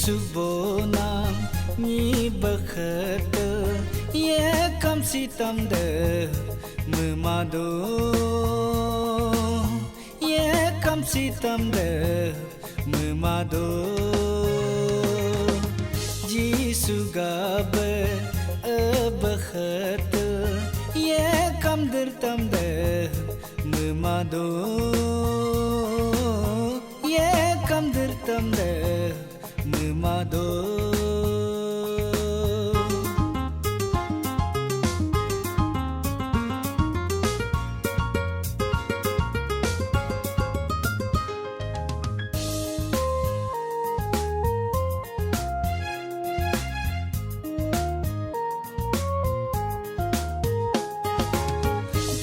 Subonam ni bakhat ye kam sitam de memado ye kam sitam de memado Jisu gabe bakhat ye kam dirtam de memado ye kam dirtam de memado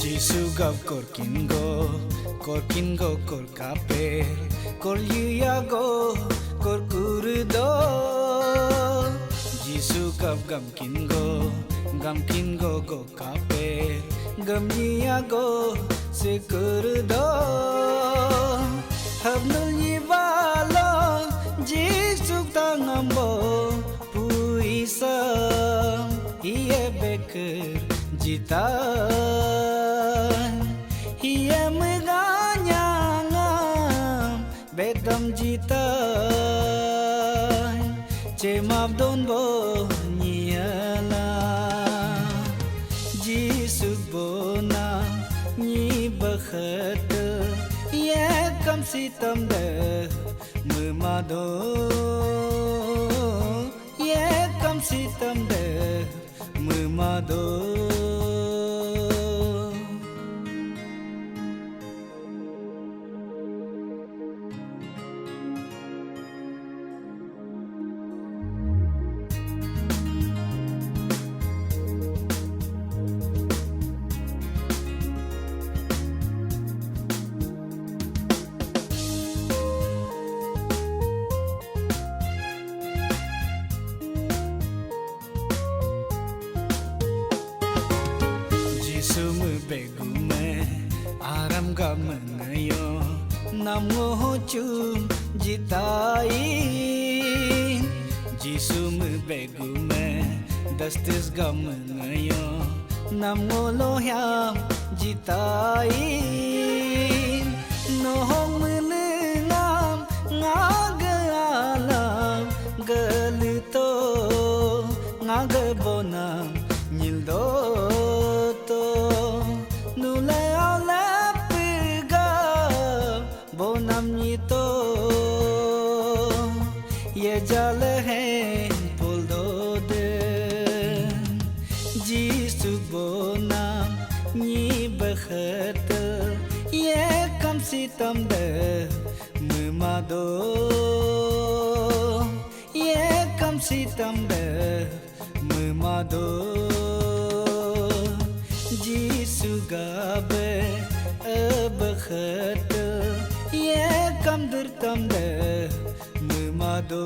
Jisu gab korkin go kor kape kor yuya go kor kurdo Jisu gab gamkin go kape gam yuya go se kurdo habnul yivalo Jisu tangambo puisa iye beker jita Hiya meganyang bedam jita cemab don bo nyala Jisu bona ni bakhat ye kam sitam de memado ye kam sitam de memado Sumu begume aram gam ngayo namo chum jitai Jisumu begume dastis gam ngayo namo lohyam jitai nohong melengam ngagalam galito ngagabonam nyildo bonam nito ye jal hai pul do de Jisu bonam ni bakhat ye kam sitam de memado ye kam sitam de memado Jisu gabe bakhat ye kam dirtam de memado